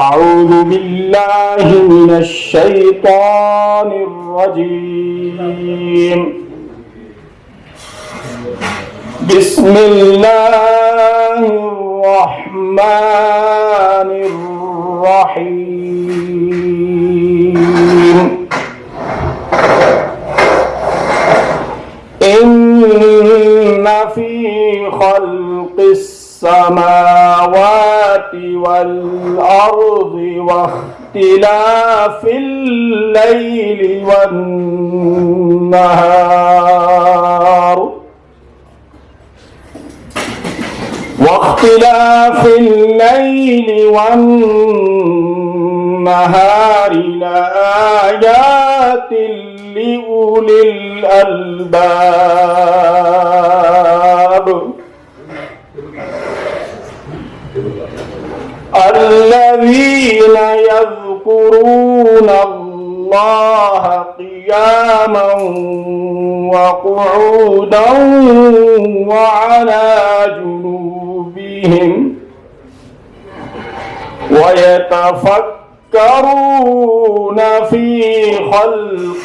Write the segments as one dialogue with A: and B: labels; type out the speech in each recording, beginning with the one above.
A: أعوذ بالله من الشيطان الرجيم. بسم الله الرحمن الرحيم. إن في خلق السماوات والأرض واختلاف الليل والنهار لآيات لأولي الألباب الذين يذكرون الله قياما وقعودا وعلى جنوبهم ويتفكرون في خلق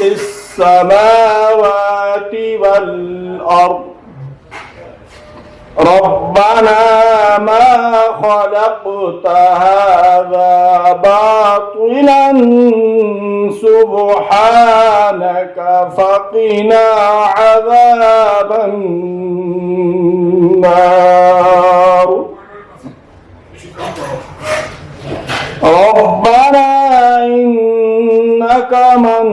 A: السماوات والأرض ربنا ما خلقت هذا باطلا سبحانك فقنا عذاب النار. ربنا إنك من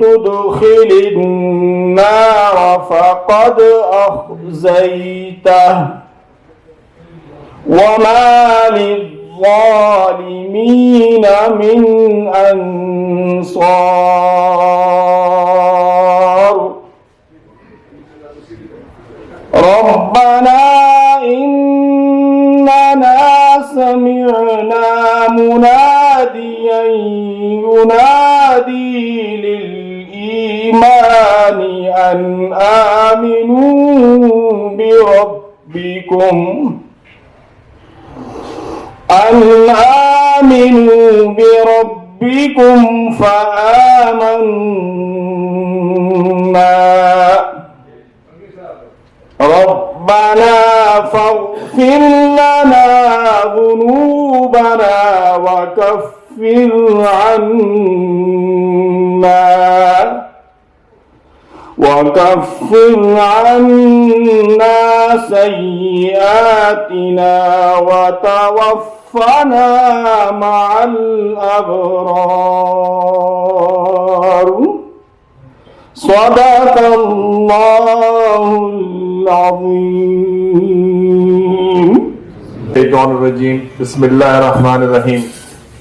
A: تدخل النار فقد أخزيته وما للظالمين من أنصار. ربنا إننا سمعنا مناديا ينادي للإيمان أن آمنوا بربكم فآمنا. ربنا فاغفر لنا ذنوبنا وكفر عنا سيئاتنا وتوفنا مع الأبرار. صدق الله العظيم.
B: الشیطان الرجیم. بسم اللہ الرحمن الرحیم.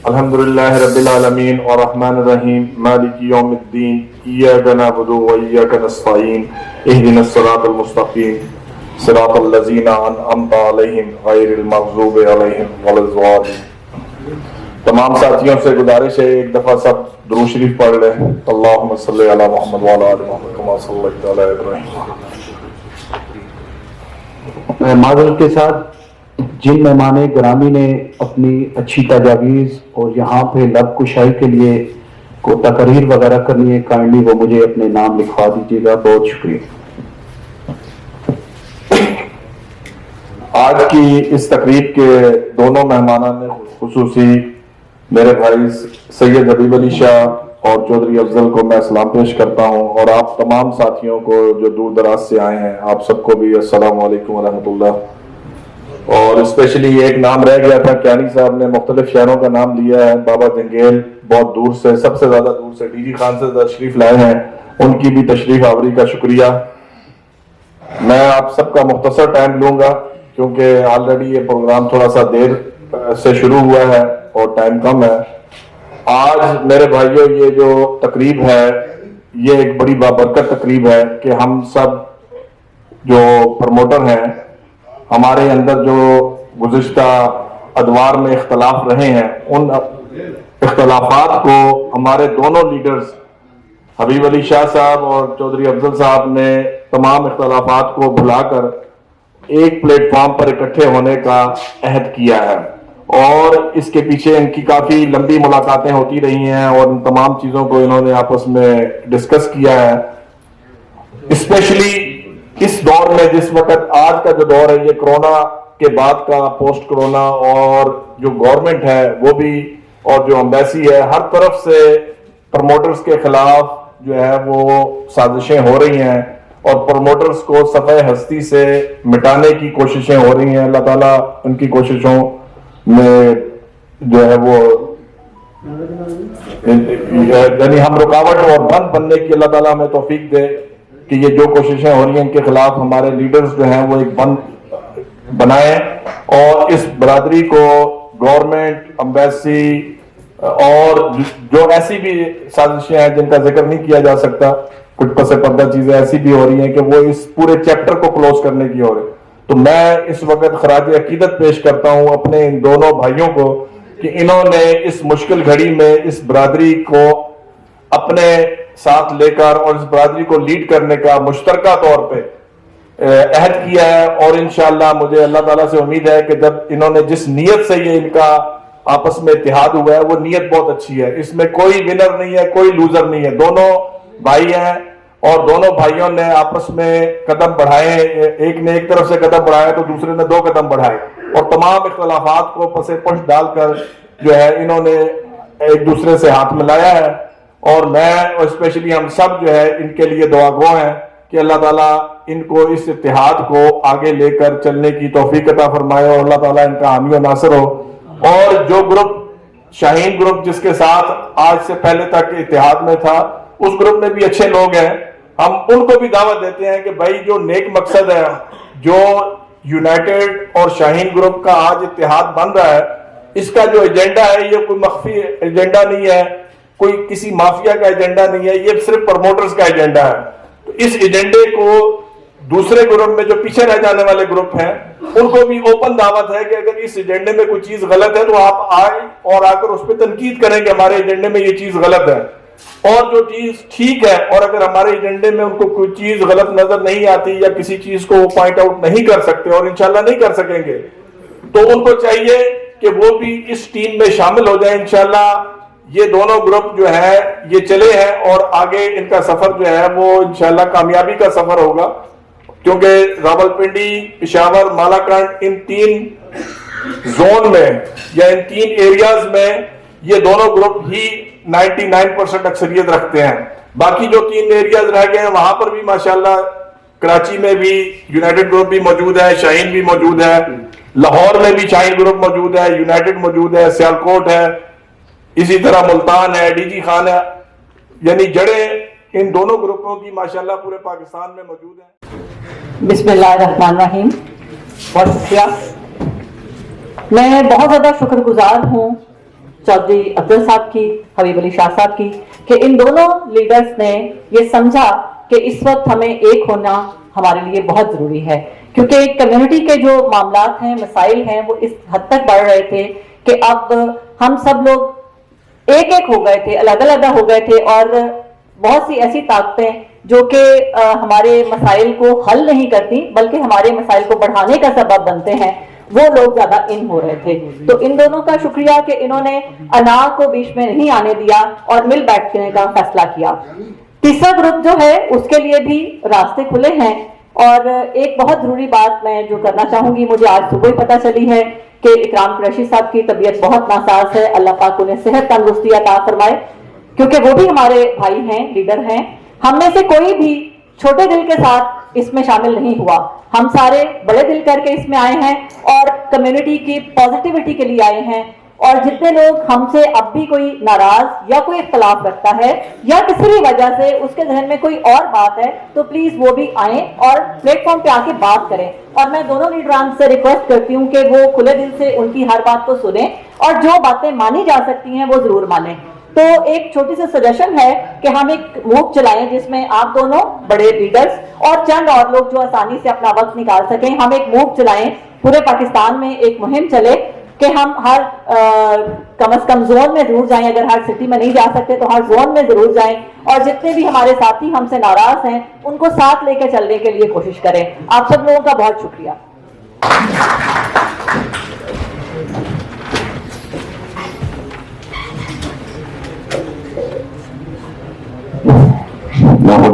B: الحمدللہ رب العالمین الرحمن الرحیم مالک یوم الدین ایاک نعبد و ایاک نستعین اہدنا الصراط المستقیم صراط الذین انعمت علیہم غیر المغضوب علیہم ولا الضالین. تمام ساتھیوں سے گزارش ہے ایک دفعہ سب درود شریف پڑھ لیں. اللہم صلی علی محمد وعلی آل محمد کما صلیت علی ابراہیم.
C: معذرت کے ساتھ جن مہمان گرامی نے اپنی اچھی تجاویز اور یہاں پہ لب کشائی کے لیے کو تقریر وغیرہ کرنی ہے کائنڈلی وہ مجھے اپنے نام لکھوا دیجیے گا. بہت شکریہ.
B: آج کی اس تقریب کے دونوں مہمانان خصوصی میرے بھائی سید حبیب علی شاہ اور چودھری افضل کو میں سلام پیش کرتا ہوں، اور آپ تمام ساتھیوں کو جو دور دراز سے آئے ہیں آپ سب کو بھی السلام علیکم ورحمۃ اللہ. اور اسپیشلی ایک نام رہ گیا تھا، کیانی صاحب نے مختلف شہروں کا نام لیا ہے. بابا جنگیل بہت دور سے، سب سے زیادہ دور سے ڈی جی خان سے تشریف لائے ہیں، ان کی بھی تشریف آوری کا شکریہ. میں آپ سب کا مختصر ٹائم لوں گا کیونکہ آلریڈی یہ پروگرام تھوڑا سا دیر سے شروع ہوا ہے اور ٹائم کم ہے. آج میرے بھائیوں یہ جو تقریب ہے یہ ایک بڑی بابرکت تقریب ہے کہ ہم سب جو پروموٹر ہیں ہمارے اندر جو گزشتہ ادوار میں اختلاف رہے ہیں ان اختلافات کو ہمارے دونوں لیڈرز حبیب علی شاہ صاحب اور چودھری افضل صاحب نے تمام اختلافات کو بھلا کر ایک پلیٹ فارم پر اکٹھے ہونے کا عہد کیا ہے. اور اس کے پیچھے ان کی کافی لمبی ملاقاتیں ہوتی رہی ہیں اور ان تمام چیزوں کو انہوں نے آپس میں ڈسکس کیا ہے. اسپیشلی اس دور میں جس وقت آج کا جو دور ہے یہ کرونا کے بعد کا پوسٹ کرونا، اور جو گورنمنٹ ہے وہ بھی اور جو امبیسی ہے ہر طرف سے پروموٹرز کے خلاف جو ہے وہ سازشیں ہو رہی ہیں اور پروموٹرز کو صفحہ ہستی سے مٹانے کی کوششیں ہو رہی ہیں. اللہ تعالیٰ ان کی کوششوں میں جو ہے وہ یعنی ہم رکاوٹ اور بند بننے کی اللہ تعالیٰ ہمیں توفیق دے کہ یہ جو کوششیں ہو رہی ہیں ان کے خلاف ہمارے لیڈرز جو ہیں وہ ایک بند بنائیں اور اس برادری کو گورنمنٹ، امبیسی اور جو ایسی بھی سازشیں ہیں جن کا ذکر نہیں کیا جا سکتا، کچھ پس پردہ چیزیں ایسی بھی ہو رہی ہیں کہ وہ اس پورے چیپٹر کو کلوز کرنے کی ہو رہی ہے. تو میں اس وقت خراج عقیدت پیش کرتا ہوں اپنے ان دونوں بھائیوں کو کہ انہوں نے اس مشکل گھڑی میں اس برادری کو اپنے ساتھ لے کر اور اس برادری کو لیڈ کرنے کا مشترکہ طور پہ عہد کیا ہے. اور انشاءاللہ مجھے اللہ تعالیٰ سے امید ہے کہ جب انہوں نے جس نیت سے یہ ان کا آپس میں اتحاد ہوا ہے وہ نیت بہت اچھی ہے. اس میں کوئی ونر نہیں ہے، کوئی لوزر نہیں ہے، دونوں بھائی ہیں اور دونوں بھائیوں نے آپس میں قدم بڑھائے. ایک نے ایک طرف سے قدم بڑھائے تو دوسرے نے 2 قدم بڑھائے اور تمام اختلافات کو پس پش ڈال کر جو ہے انہوں نے ایک دوسرے سے ہاتھ ملایا ہے. اور میں اور اسپیشلی ہم سب جو ہے ان کے لیے دعا گو ہیں کہ اللہ تعالیٰ ان کو اس اتحاد کو آگے لے کر چلنے کی توفیق عطا فرمائے اور اللہ تعالیٰ ان کا حامی و ناصر ہو. اور جو گروپ شاہین گروپ جس کے ساتھ آج سے پہلے تک اتحاد میں تھا، اس گروپ میں بھی اچھے لوگ ہیں. ہم ان کو بھی دعوت دیتے ہیں کہ بھائی جو نیک مقصد ہے، جو یونائٹڈ اور شاہین گروپ کا آج اتحاد بن رہا ہے، اس کا جو ایجنڈا ہے یہ کوئی مخفی ایجنڈا نہیں ہے، کوئی کسی مافیا کا ایجنڈا نہیں ہے، یہ صرف پروموٹرز کا ایجنڈا ہے. تو اس ایجنڈے کو دوسرے گروپ میں جو پیچھے رہ جانے والے گروپ ہیں ان کو بھی اوپن دعوت ہے کہ اگر اس ایجنڈے میں کوئی چیز غلط ہے تو آپ آئیں اور آ کر اس پہ تنقید کریں کہ ہمارے ایجنڈے میں یہ چیز غلط ہے، اور جو چیز ٹھیک ہے اور اگر ہمارے ایجنڈے میں ان کو کوئی چیز غلط نظر نہیں آتی یا کسی چیز کو پوائنٹ آؤٹ نہیں کر سکتے اور انشاءاللہ نہیں کر سکیں گے تو ان کو چاہیے کہ وہ بھی اس ٹیم میں شامل ہو جائیں. انشاءاللہ یہ دونوں گروپ جو ہے یہ چلے ہیں اور آگے ان کا سفر جو ہے وہ انشاءاللہ کامیابی کا سفر ہوگا، کیونکہ راولپنڈی، پشاور، مالاکنڈ ان 3 زون میں یا ان 3 ایریاز میں یہ دونوں گروپ ہی 99% اکثریت رکھتے ہیں. باقی جو 3 ایریاز رہ گئے ہیں وہاں پر بھی ماشاءاللہ کراچی میں بھی یونائٹڈ گروپ بھی موجود ہے، شاہین بھی موجود ہے، لاہور میں بھی شاہین گروپ موجود ہے، یونائٹڈ موجود ہے، سیالکوٹ ہے، اسی طرح ملتان ہے، ڈی جی خان ہے. یعنی جڑیں ان دونوں گروپوں کی ماشاءاللہ پورے پاکستان میں موجود ہیں.
D: بسم اللہ الرحمن الرحیم. بہت شکریہ. میں بہت زیادہ شکر گزار ہوں چودھری افضل صاحب کی، حبیب علی شاہ صاحب کی، کہ ان دونوں لیڈرز نے یہ سمجھا کہ اس وقت ہمیں ایک ہونا ہمارے لیے بہت ضروری ہے، کیونکہ کمیونٹی کے جو معاملات ہیں، مسائل ہیں، وہ اس حد تک بڑھ رہے تھے کہ اب ہم سب لوگ ایک ایک ہو گئے تھے، الگ الگ ہو گئے تھے، اور بہت سی ایسی طاقتیں جو کہ ہمارے مسائل کو حل نہیں کرتی بلکہ ہمارے مسائل کو بڑھانے کا سبب بنتے ہیں، وہ لوگ زیادہ ان ہو رہے تھے. تو ان دونوں کا شکریہ کہ انہوں نے انا کو بیچ میں نہیں آنے دیا اور مل بیٹھنے کا فیصلہ کیا. تیسرا گروپ جو ہے اس کے لیے بھی راستے کھلے ہیں. اور ایک بہت ضروری بات میں جو کرنا چاہوں گی، مجھے آج صبح ہی پتہ چلی ہے کہ اکرام قریشی صاحب کی طبیعت بہت ناساز ہے. اللہ پاک انہیں صحت تندرستی عطا فرمائے، کیونکہ وہ بھی ہمارے بھائی ہیں، لیڈر ہیں. ہم میں سے کوئی بھی چھوٹے دل کے ساتھ اس میں شامل نہیں ہوا، ہم سارے بڑے دل کر کے اس میں آئے ہیں اور کمیونٹی کی پازیٹیوٹی کے لیے آئے ہیں. اور جتنے لوگ ہم سے اب بھی کوئی ناراض یا کوئی اختلاف رکھتا ہے یا کسی بھی وجہ سے اس کے ذہن میں کوئی اور بات ہے تو پلیز وہ بھی آئیں اور پلیٹ فارم پہ آ کے بات کریں. اور میں دونوں لیڈران سے ریکویسٹ کرتی ہوں کہ وہ کھلے دل سے ان کی ہر بات کو سنیں اور جو باتیں مانی جا سکتی ہیں وہ ضرور مانیں. تو ایک چھوٹی سی سجیشن ہے کہ ہم ایک موو چلائیں جس میں آپ دونوں بڑے لیڈرز اور چند اور لوگ جو آسانی سے اپنا وقت نکال سکیں، ہم ایک موو چلائیں، پورے پاکستان میں ایک مہم چلے کہ ہم ہر کم از کم زون میں ضرور جائیں. اگر ہر سٹی میں نہیں جا سکتے تو ہر زون میں ضرور جائیں اور جتنے بھی ہمارے ساتھی ہم سے ناراض ہیں ان کو ساتھ لے کے چلنے کے لیے کوشش کریں. آپ سب لوگوں کا بہت شکریہ.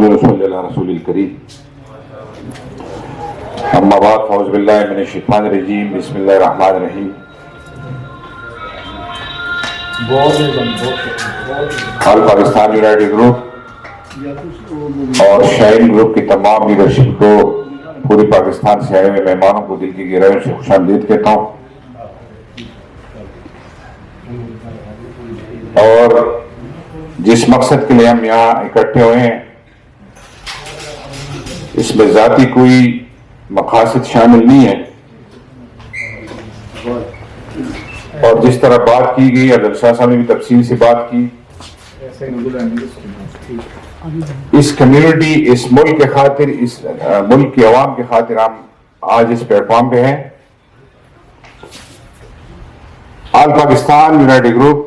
E: صلی اللہ رسول الکریم اما بعد فاعوذ باللہ من الشیطان الرجیم بسم اللہ الرحمن الرحیم آل پاکستان یونائٹڈ گروپ اور شاہین گروپ کی تمام لیڈرشپ کو پوری پاکستان سے آئے ہوئے مہمانوں کو دل کی گہرائیوں سے خوش آمدید کہتا ہوں اور جس مقصد کے لیے ہم یہاں اکٹھے ہوئے ہیں اس میں ذاتی کوئی مقاصد شامل نہیں ہے، اور جس طرح بات کی گئی عبد الشاہ صاحب نے بھی تفصیل سے بات کی، اس کمیونٹی، اس ملک کے خاطر، اس ملک کی عوام کے خاطر ہم آج اس پلیٹ فارم پہ ہیں۔ آل پاکستان یونائٹڈ گروپ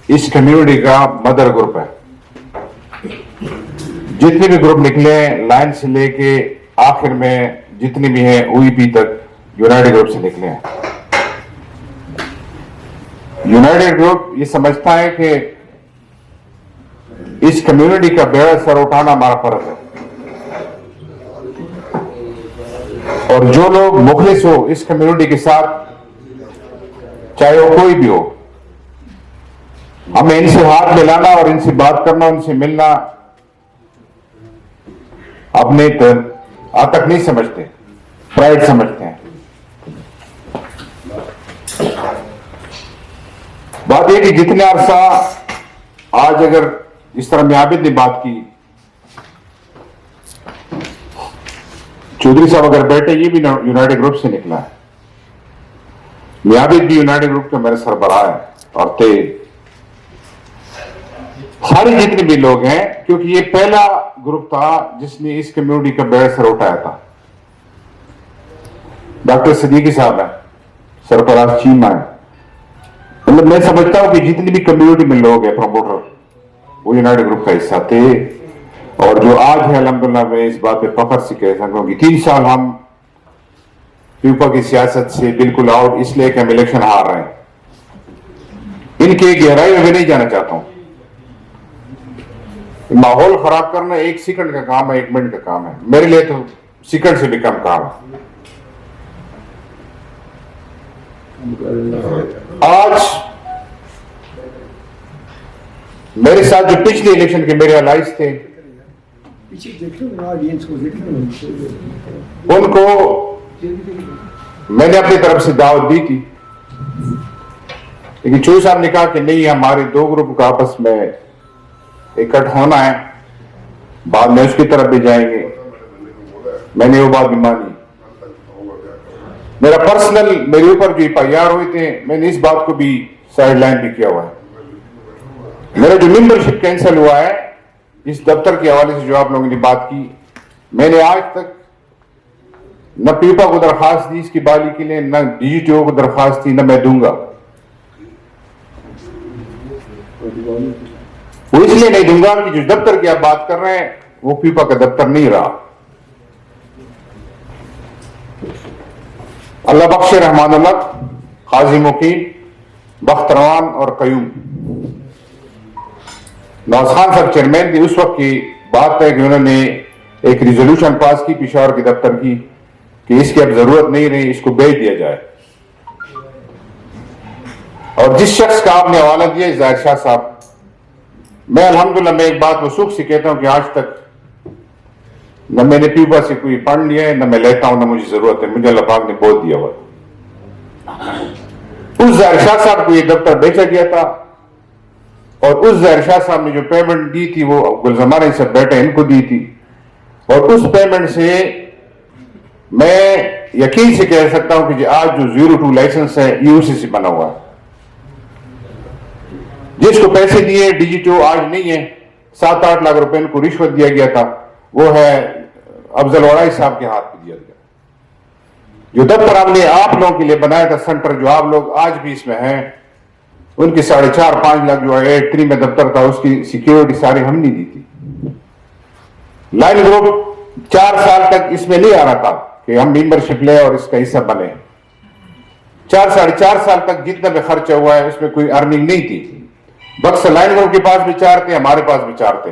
E: اس کمیونٹی کا مدر گروپ ہے۔ جتنے بھی گروپ نکلے ہیں لائن سے لے کے آخر میں جتنے بھی ہیں او ای پی تک یونائٹڈ گروپ سے نکلے ہیں۔ یونائٹڈ گروپ یہ سمجھتا ہے کہ اس کمیونٹی کا بیڑا سر اٹھانا ہمارا فرض ہے، اور جو لوگ مخلص ہو اس کمیونٹی کے ساتھ، چاہے وہ کوئی بھی ہو، ہمیں ان سے ہاتھ ملانا اور ان سے بات کرنا، ان سے ملنا اپنے عاتق نہیں سمجھتے، پرائڈ سمجھتے ہیں۔ بات یہ کہ جتنے عرصہ آج اگر اس طرح میابد نے بات کی، چودھری صاحب اگر بیٹھے، یہ بھی یونائٹڈ گروپ سے نکلا ہے، میابد بھی یونائٹڈ گروپ کا میرے سربراہ ہے اور تھے، سارے جتنے بھی لوگ ہیں، کیونکہ یہ پہلا گروپ تھا جس نے اس کمیونٹی کا بیڑا سر اٹھایا تھا۔ ڈاکٹر صدیقی صاحب ہیں، سرفراز چیمہ ہیں، مطلب میں سمجھتا ہوں کہ جتنی بھی کمیونٹی میں لوگ ہیں پروموٹر، وہ یونائٹڈ گروپ کا حصہ تھے، اور جو آج ہے الحمدللہ میں اس بات پہ فخر سے کہہ سکوں کہ 3 سال ہم پیوپا کی سیاست سے بالکل آؤٹ، اس لیے کہ ہم الیکشن ہار رہے ہیں۔ ان کے گہرائی میں نہیں جانا چاہتا ہوں، ماحول خراب کرنا 1 سیکنڈ کا کام ہے، 1 منٹ کا کام ہے، میرے لیے تو سیکنڈ سے بھی کم کام ہے۔ آج میرے ساتھ جو پچھلے الیکشن کے میرے الائز تھے، ان کو میں نے اپنی طرف سے دعوت دی تھی، لیکن چودھری صاحب نے کہا کہ نہیں، ہمارے 2 گروپ کا آپس میں اکٹھ ہونا ہے، بعد میں اس کی طرف بھی جائیں گے۔ میں نے وہ بات بھی مانی۔ میرا پرسنل، میرے اوپر جو FIR ہوئے تھے، میں نے اس بات کو بھی سائڈ لائن بھی کیا ہوا ہے۔ میرا جو ممبرشپ کینسل ہوا ہے اس دفتر کے حوالے سے جو آپ لوگوں نے بات کی، میں نے آج تک نہ پیپا کو درخواست دی اس کی بحالی کے لیے، نہ DGTO کو درخواست دی، نہ میں دوں گا۔ وہ اس لیے نہیں دوں گا کہ جو دفتر کی آپ بات کر رہے ہیں وہ پیپا کا دفتر نہیں رہا۔ اللہ بخش رحمان اللہ، قاضی مقیم، بخت روان اور قیوم، نواز خان صاحب چیئرمین تھے، اس وقت کی بات ہے کہ انہوں نے ایک ریزولوشن پاس کی پشاور کے دفتر کی کہ اس کی اب ضرورت نہیں رہی، اس کو بیچ دیا جائے، اور جس شخص کا آپ نے حوالہ دیا ظاہر شاہ صاحب، میں الحمدللہ میں ایک بات وثوق سے کہتا ہوں کہ آج تک نہ میں نے پیوبا سے کوئی پڑھ لیا ہے، نہ میں لیتا ہوں، نہ مجھے ضرورت ہے، مجھے اللہ پاک نے بہت دیا ہوا ہے۔ اس ظاہر شاہ صاحب کو یہ دفتر بیچا گیا تھا، اور اس ظاہر شاہ صاحب نے جو پیمنٹ دی تھی وہ گلزمانی سے بیٹے ان کو دی تھی، اور اس پیمنٹ سے میں یقین سے کہہ سکتا ہوں کہ آج جو 02 لائسنس ہے یہ اسی سے بنا ہوا ہے۔ جس کو پیسے دیے DGTO آج نہیں ہے، 7-8 لاکھ روپے ان کو رشوت دیا گیا تھا، وہ ہے افضل وڑائی صاحب کے ہاتھ پہ دیا گیا۔ جو دفتر ہم نے آپ لوگوں کے لیے بنایا تھا سینٹر، جو آپ لوگ آج بھی اس میں ہیں، ان کی 4.5-5 لاکھ جو ہے 83 میں دفتر تھا، اس کی سیکیورٹی ساری ہم نے دی تھی۔ لائن گروپ 4 سال تک اس میں نہیں آ رہا تھا کہ ہم ممبرشپ لیں اور اس کا حصہ بنے۔ 4-4.5 سال تک جتنا بھی خرچہ ہوا ہے اس میں کوئی ارننگ نہیں تھی۔ بکس لائن گروپ کے پاس بھی 4 تھے، ہمارے پاس بھی 4 تھے،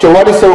E: 4400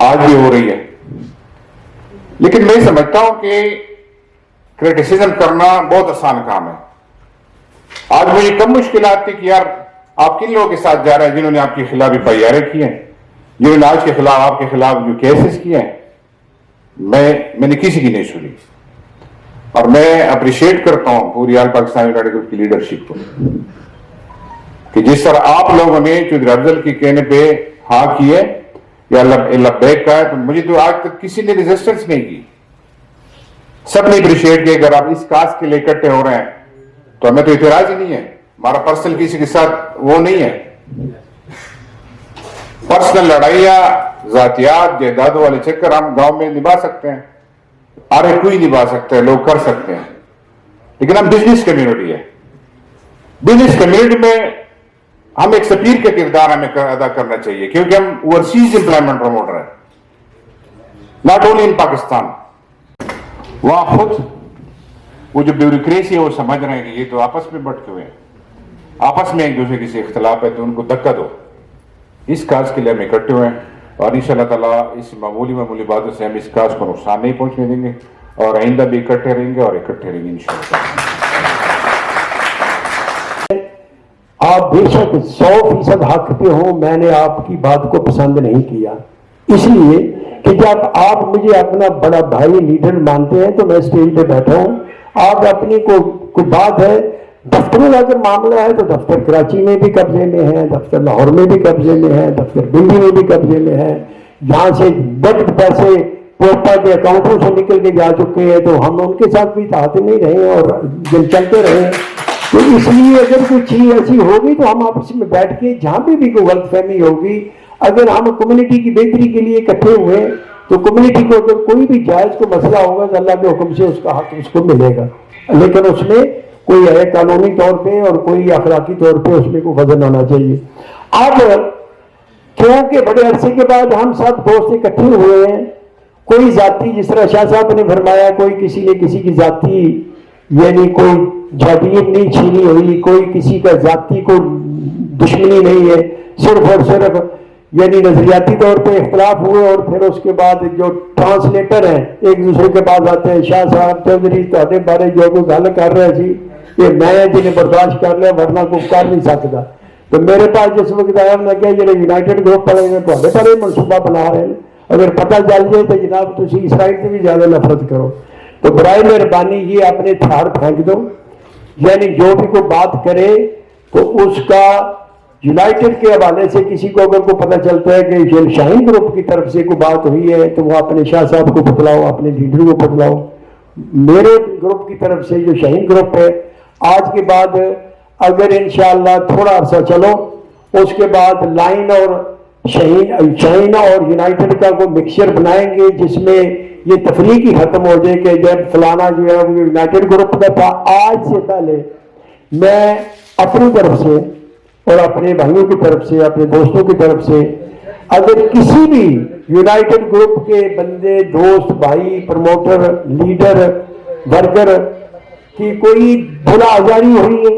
E: آج بھی ہو رہی ہے. لیکن میں سمجھتا ہوں کہ کرٹیسزم کرنا بہت آسان کام ہے. آج مجھے کم مشکلات تھی کہ یار آپ کن لوگوں کے ساتھ جا رہے ہیں جنہوں نے آپ کے خلاف FIR کی ہیں, جنہوں نے آج کے خلاف آپ کے خلاف جو کیسز کیے ہیں. میں نے کسی کی نہیں سنی, اور میں اپریشیٹ کرتا ہوں پوری آل پاکستان یونائیٹڈ گروپ کی لیڈرشپ کو کہ جس طرح آپ لوگوں نے چودھری افضل کے کہنے پہ ہاں کی ہے یا لبیک کا ہے, تو مجھے تو آج تک کسی نے ریزسٹنس نہیں کی. سب نے اپریشیٹ کیا. اگر آپ اس کاز کے لیے اکٹھے ہو رہے ہیں تو ہمیں تو اعتراض ہی نہیں ہے. ہمارا پرسنل کسی کے ساتھ وہ نہیں ہے. پرسنل لڑائیاں, ذاتیات, جائیدادوں والے چکر ہم گاؤں میں نبھا سکتے ہیں, ہر کوئی نبھا سکتا ہے, لوگ کر سکتے ہیں. لیکن ہم بزنس کمیونٹی ہے. بزنس کمیونٹی میں ہم ایک سفیر کا کردار ہمیں ادا کرنا چاہیے, کیونکہ ہم اوورسیز امپلائمنٹ پروموٹر ہیں, ناٹ اونلی ان پاکستان. وہاں خود وہ جو بیوروکریسی ہے وہ سمجھ رہے ہیں کہ یہ تو آپس میں بٹ کے ہوئے ہیں, آپس میں ایک دوسرے کے سے اختلاف ہے تو ان کو دھکا دو. اس کاز کے لیے ہم اکٹھے ہوئے ہیں, اور انشاءاللہ تعالیٰ اس معمولی باتوں سے ہم اس کاز کو نقصان نہیں پہنچنے دیں گے, اور آئندہ بھی اکٹھے رہیں گے اور اکٹھے رہیں گے انشاءاللہ.
F: آپ بے شک 100% حق پہ ہوں. میں نے آپ کی بات کو پسند نہیں کیا, اس لیے کہ جب آپ مجھے اپنا بڑا بھائی لیڈر مانتے ہیں تو میں اسٹیج پہ بیٹھا ہوں. آپ اپنی کوئی بات ہے, دفتروں کا اگر معاملہ ہے تو دفتر کراچی میں بھی قبضے میں ہے, دفتر لاہور میں بھی قبضے میں ہے, دفتر دلی میں بھی قبضے میں ہے. یہاں سے بڑے پیسے پوپا کے اکاؤنٹوں سے نکل کے جا چکے ہیں, تو ہم ان کے ساتھ بھی تعاتے نہیں رہے اور دن چلتے رہے. تو اس لیے اگر کوئی چیز ایسی ہوگی تو ہم آپس میں بیٹھ کے جہاں پہ بھی کوئی غلط فہمی ہوگی, اگر ہم کمیونٹی کی بہتری کے لیے اکٹھے ہوئے تو کمیونٹی کو اگر کوئی بھی جائز کو مسئلہ ہوگا تو اللہ کے حکم سے اس کا حق اس کو ملے گا. لیکن اس میں کوئی ہے قانونی طور پہ اور کوئی اخلاقی طور پہ اس میں کوئی وزن ہونا چاہیے. اب کیونکہ بڑے عرصے کے بعد ہم سب دوست اکٹھے ہوئے ہیں, کوئی ذاتی, جس طرح شاہ صاحب نے فرمایا, کوئی کسی نے کسی کی ذاتی یعنی کوئی جادیت نہیں چھینی ہوئی, کوئی کسی کا ذاتی کوئی دشمنی نہیں ہے, صرف اور صرف یعنی نظریاتی طور پہ اختلاف ہوئے. اور پھر اس کے بعد جو ٹرانسلیٹر ہیں ایک دوسرے کے پاس آتے ہیں, شاہ صاحب چودھری تھوڑے بارے جو کوئی گل کر رہے سی یہ میں جنہیں برداشت کر لیا ورنہ کوئی کر نہیں سکتا. تو میرے پاس جس وقت آیا میں کہا جڑے یونائٹڈ گروپ والے نے تھوڑے بارے منصوبہ بنا رہے ہیں, اگر پتہ چل جائے تو جناب تسی اسرائیل سے بھی زیادہ نفرت کرو. تو برائے مہربانی یہ اپنے ہتھیار پھینک دو, یعنی جو بھی کوئی بات کرے تو اس کا یونائٹڈ کے حوالے سے کسی کو اگر کو پتہ چلتا ہے کہ شاہین گروپ کی طرف سے کوئی بات ہوئی ہے تو وہ اپنے شاہ صاحب کو بتلاؤ, اپنے لیڈر کو بتلاؤ. میرے گروپ کی طرف سے جو شاہین گروپ ہے, آج کے بعد اگر انشاءاللہ تھوڑا عرصہ چلو اس کے بعد لائن اور شاہین اور یونائٹڈ کا کوئی مکسچر بنائیں گے جس میں یہ تفریق ہی ختم ہو جائے کہ جب فلانا جو ہے وہ یونائٹڈ گروپ کا تھا. آج سے پہلے میں اپنی طرف سے اور اپنے بھائیوں کی طرف سے, اپنے دوستوں کی طرف سے, اگر کسی بھی یونائٹڈ گروپ کے بندے, دوست, بھائی, پروموٹر, لیڈر, ورکر کی کوئی بھلا آزاری ہوئی ہے,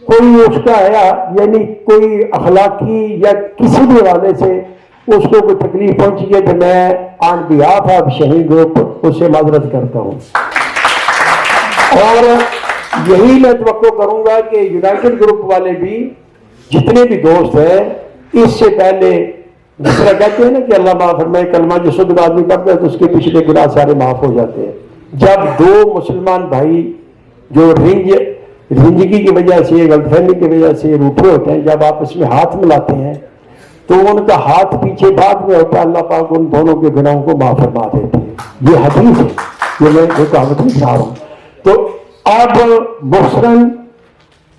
F: کوئی اس کا ہے یعنی کوئی اخلاقی یا کسی بھی حوالے سے اس کو کوئی تکلیف پہنچی ہے تو میں آن بیہاف آف شاہین گروپ اس سے معذرت کرتا ہوں. اور یہی میں توقع کروں گا کہ یونائٹڈ گروپ والے بھی جتنے بھی دوست ہیں اس سے پہلے جس طرح کہتے ہیں نا کہ اللہ معاف فرمائے, کلمہ جو سود آدمی پڑھتا ہے تو اس کے پچھلے گناہ سارے معاف ہو جاتے ہیں. جب دو مسلمان بھائی جو رنجگی کی وجہ سے, غلط فہمی کی وجہ سے روٹھے ہوتے ہیں, جب آپس میں ہاتھ ملاتے ہیں تو ان کا ہاتھ پیچھے بعد میں ہوتا ہے, اللہ پاک ان دونوں کے گناہوں کو معاف فرما دیتے ہیں. یہ حدیث ہے, یہ میں وہ کہاوت نہیں سنا رہا ہوں. تو اب محسن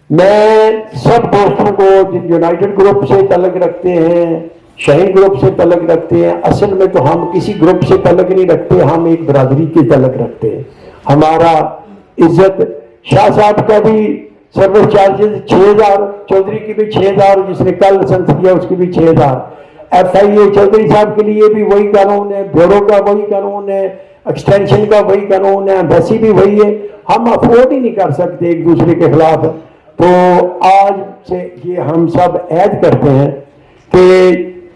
F: میں سب دوستوں کو جن یونائٹڈ گروپ سے تعلق رکھتے ہیں, شاہین گروپ سے تعلق رکھتے ہیں, اصل میں تو ہم کسی گروپ سے تعلق نہیں رکھتے, ہم ایک برادری کے تعلق رکھتے ہیں. ہمارا عزت شاہ صاحب کا بھی سروس چارجز 6000, چودھری کی بھی 6000, جس نے کل لائسنس کیا اس کی بھی 6000. FIA چودھری صاحب کے لیے بھی وہی قانون ہے, بیورو کا وہی قانون ہے, ایکسٹینشن کا وہی قانون ہے, ایمبیسی بھی وہی ہے. ہم افورڈ ہی نہیں کر سکتے ایک دوسرے کے خلاف. تو آج سے یہ ہم سب عہد کرتے ہیں کہ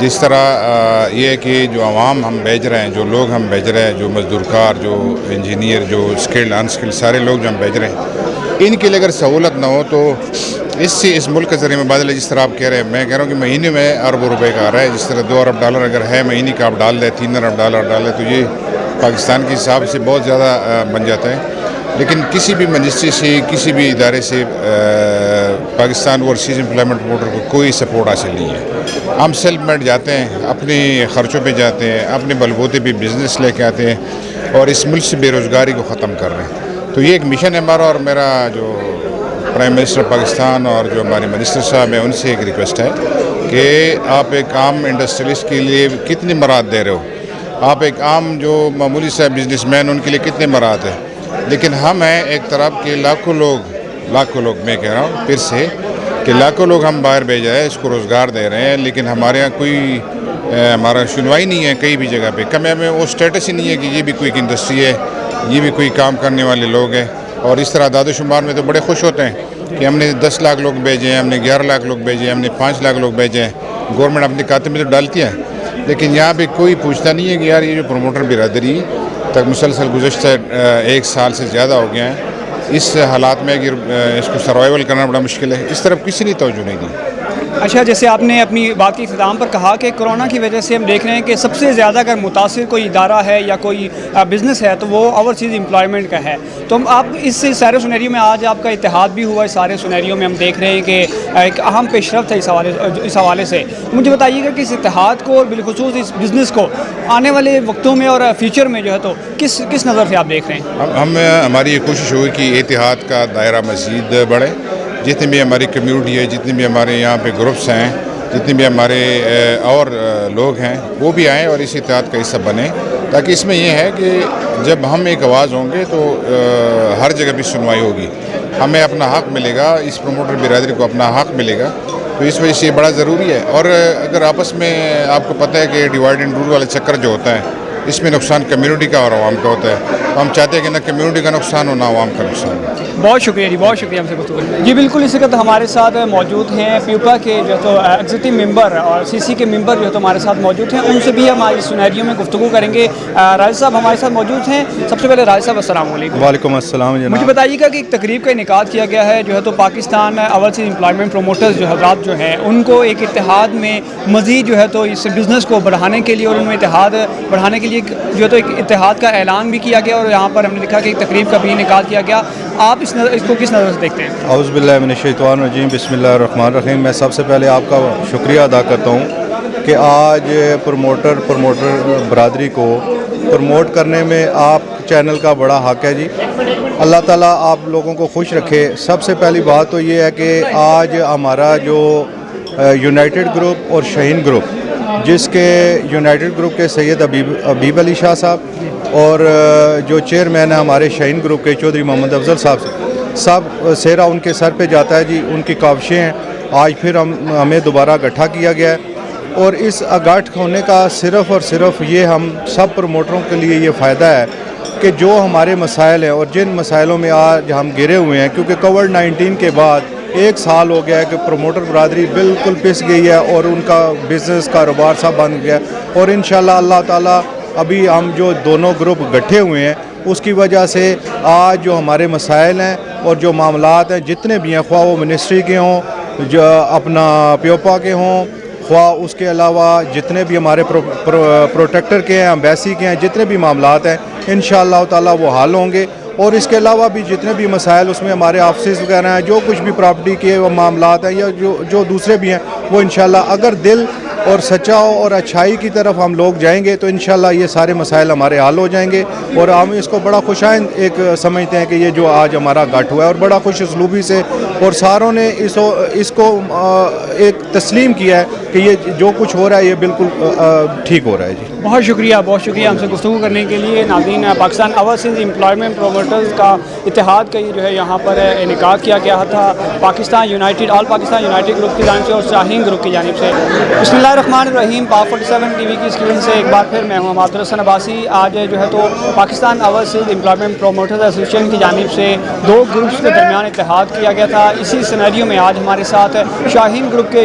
E: جس طرح یہ ہے کہ جو عوام ہم بھیج رہے ہیں، جو لوگ ہم بھیج رہے ہیں، جو مزدور کار، جو انجینئر، جو اسکلڈ انسکلڈ سارے لوگ جو ہم بھیج رہے ہیں، ان کے لیے اگر سہولت نہ ہو تو اس سے اس ملک کا ذریعہ مبادلہ جس طرح آپ کہہ رہے ہیں، میں کہہ رہا ہوں کہ مہینے میں اربوں روپے کا آ رہا ہے. جس طرح $2 ارب اگر ہے مہینے کا آپ ڈال دیں، $3 ارب ڈال دیں، تو یہ پاکستان کے حساب سے بہت زیادہ بن جاتا ہے. لیکن کسی بھی منسٹری سے، کسی بھی ادارے سے پاکستان اوورسیز امپلائمنٹ پروموٹر کو کوئی سپورٹ حاصل نہیں ہے. ہم سیلف میڈ جاتے ہیں، اپنے خرچوں پہ جاتے ہیں، اپنے بلبوتے پہ بزنس لے کے آتے ہیں اور اس ملک سے بے روزگاری کو ختم کر رہے ہیں. تو یہ ایک مشن ہے ہمارا، اور میرا جو پرائم منسٹر پاکستان اور جو ہمارے منسٹر صاحب ہیں ان سے ایک ریکویسٹ ہے کہ آپ ایک عام انڈسٹریلسٹ کے لیے کتنی مراعات دے رہے ہو، آپ ایک عام جو معمولی سا بزنس مین ان کے لیے کتنے مراعات ہیں. لیکن ہم ہیں ایک طرف کے لاکھوں لوگ میں کہہ رہا ہوں پھر سے کہ لاکھوں لوگ ہم باہر بھیج رہے ہیں، اس کو روزگار دے رہے ہیں، لیکن ہمارے یہاں کوئی ہمارا سنوائی نہیں ہے. کئی بھی جگہ پہ کم میں وہ اسٹیٹس ہی نہیں ہے کہ یہ بھی کوئی ایک انڈسٹری ہے، یہ بھی کوئی کام کرنے والے لوگ ہیں. اور اس طرح داد و شمار میں تو بڑے خوش ہوتے ہیں کہ ہم نے 10 لاکھ لوگ بھیجے ہیں، ہم نے 11 لاکھ لوگ بھیجے ہیں، ہم نے 5 لاکھ لوگ بھیجے ہیں. گورنمنٹ اپنے کھاتے میں تو ڈالتی ہے، لیکن یہاں پہ کوئی پوچھتا نہیں ہے کہ یار یہ جو پروموٹر برادری تک مسلسل گزشتہ 1 سال سے زیادہ ہو گیا ہے، اس حالات میں اگر اس کو سروائیول کرنا بڑا مشکل ہے. اس طرف کسی نے توجہ نہیں دی.
G: اچھا، جیسے آپ نے اپنی بات کے اختتام پر کہا کہ کرونا کی وجہ سے ہم دیکھ رہے ہیں کہ سب سے زیادہ اگر متاثر کوئی ادارہ ہے یا کوئی بزنس ہے تو وہ اوورسیز امپلائمنٹ کا ہے. تو آپ اس سارے سینیریو میں آج آپ کا اتحاد بھی ہوا ہے. سارے سینیریو میں ہم دیکھ رہے ہیں کہ ایک اہم پیش رفت ہے اس حوالے سے. مجھے بتائیے گا کہ اس اتحاد کو اور بالخصوص اس بزنس کو آنے والے وقتوں میں اور فیوچر میں جو ہے تو کس نظر سے آپ دیکھ رہے ہیں؟
E: ہماری یہ کوشش ہوئی کہ اتحاد کا دائرہ مزید بڑھے. جتنی بھی ہماری کمیونٹی ہے، جتنی بھی ہمارے یہاں پہ گروپس ہیں، جتنے بھی ہمارے اور لوگ ہیں وہ بھی آئیں اور اس اتحاد کا حصہ بنیں، تاکہ اس میں یہ ہے کہ جب ہم ایک آواز ہوں گے تو ہر جگہ بھی سنوائی ہوگی، ہمیں اپنا حق ملے گا، اس پروموٹر برادری کو اپنا حق ملے گا. تو اس وجہ سے یہ بڑا ضروری ہے. اور اگر آپس میں آپ کو پتہ ہے کہ ڈیوائڈ اینڈ رول والا چکر جو ہوتا ہے اس میں نقصان کمیونٹی کا اور عوام کا ہوتا ہے. تو ہم چاہتے ہیں کہ نہ کمیونٹی کا نقصان ہو نہ عوام کا نقصان ہو.
G: بہت شکریہ جی، بہت شکریہ ہم سے گفتگو. جی بالکل، اسی وقت ہمارے ساتھ موجود ہیں پیوپا کے جو تو ایگزیکٹو ممبر اور CC کے ممبر جو تو ہمارے ساتھ موجود ہیں. ان سے بھی ہم آج سینیریو میں گفتگو کریں گے. راجد صاحب ہمارے ساتھ موجود ہیں. سب سے پہلے راجد صاحب السلام علیکم.
H: وعلیکم السلام جناب.
G: مجھے بتائیے گا کہ ایک تقریب کا انعقاد کیا گیا ہے جو ہے تو پاکستان اوورسیز امپلائمنٹ پروموٹرز جو حضرات جو ہیں ان کو ایک اتحاد میں مزید جو ہے تو اس بزنس کو بڑھانے کے لیے اور ان میں اتحاد بڑھانے کے لیے جو ہے تو ایک اتحاد کا اعلان بھی کیا گیا. اور یہاں پر ہم نے لکھا کہ ایک تقریب کا بھی انعقاد کیا گیا. آپ اس کو کس نظر سے دیکھتے ہیں؟
H: اعوذ باللہ من الشیطان الرجیم، بسم اللہ الرحمن الرحیم. میں سب سے پہلے آپ کا شکریہ ادا کرتا ہوں کہ آج پروموٹر برادری کو پروموٹ کرنے میں آپ چینل کا بڑا حق ہے جی. اللہ تعالیٰ آپ لوگوں کو خوش رکھے. سب سے پہلی بات تو یہ ہے کہ آج ہمارا جو یونائٹڈ گروپ اور شاہین گروپ، جس کے یونائٹڈ گروپ کے سید حبیب علی شاہ صاحب اور جو چیئرمین ہیں ہمارے شاہین گروپ کے چودھری محمد افضل صاحب سہرا ان کے سر پہ جاتا ہے جی. ان کی کاوشیں ہیں. آج پھر ہمیں دوبارہ گٹھا کیا گیا ہے اور اس اگٹھ ہونے کا صرف اور صرف یہ ہم سب پروموٹروں کے لیے یہ فائدہ ہے کہ جو ہمارے مسائل ہیں اور جن مسائلوں میں آج ہم گرے ہوئے ہیں، کیونکہ کووڈ-19 کے بعد 1 سال ہو گیا ہے کہ پروموٹر برادری بالکل پس گئی ہے اور ان کا بزنس کاروبار سب بند گیا ہے. اور انشاءاللہ اللہ تعالیٰ ابھی ہم جو دونوں گروپ گٹھے ہوئے ہیں اس کی وجہ سے آج جو ہمارے مسائل ہیں اور جو معاملات ہیں جتنے بھی ہیں، خواہ وہ منسٹری کے ہوں، جو اپنا پیوپا کے ہوں، خواہ اس کے علاوہ جتنے بھی ہمارے پروٹیکٹر کے ہیں، ایمبیسی کے ہیں، جتنے بھی معاملات ہیں انشاءاللہ تعالیٰ وہ حل ہوں گے. اور اس کے علاوہ بھی جتنے بھی مسائل اس میں ہمارے آفسز وغیرہ ہیں، جو کچھ بھی پراپرٹی کے معاملات ہیں یا جو دوسرے بھی ہیں، وہ انشاءاللہ اگر دل اور سچا ہو اور اچھائی کی طرف ہم لوگ جائیں گے تو انشاءاللہ یہ سارے مسائل ہمارے حل ہو جائیں گے. اور ہم اس کو بڑا خوش آئند ایک سمجھتے ہیں کہ یہ جو آج ہمارا گٹھ ہوا ہے، اور بڑا خوش اسلوبی سے اور ساروں نے اس کو ایک تسلیم کیا ہے کہ یہ جو کچھ ہو رہا ہے یہ بالکل ٹھیک ہو رہا ہے جی.
G: بہت شکریہ ہم سے گفتگو کرنے کے لیے. ناظرین، پاکستان اوورسیز امپلائمنٹ پروموٹرز کا اتحاد کا یہ جو ہے یہاں پر انعقاد کیا گیا تھا آل پاکستان یونائٹڈ گروپ کی جانب سے اور شاہین گروپ کی جانب سے. بسم اللہ الرحمن الرحیم. پاور 47 TV کی اسکرین سے ایک بار پھر میں ہوں عبدالحسن عباسی. آج جو ہے تو Pakistan overseas employment promoters association کی جانب سے 2 گروپس کے درمیان اتحاد کیا گیا تھا. اسی سینیریو میں آج ہمارے ساتھ شاہین گروپ کے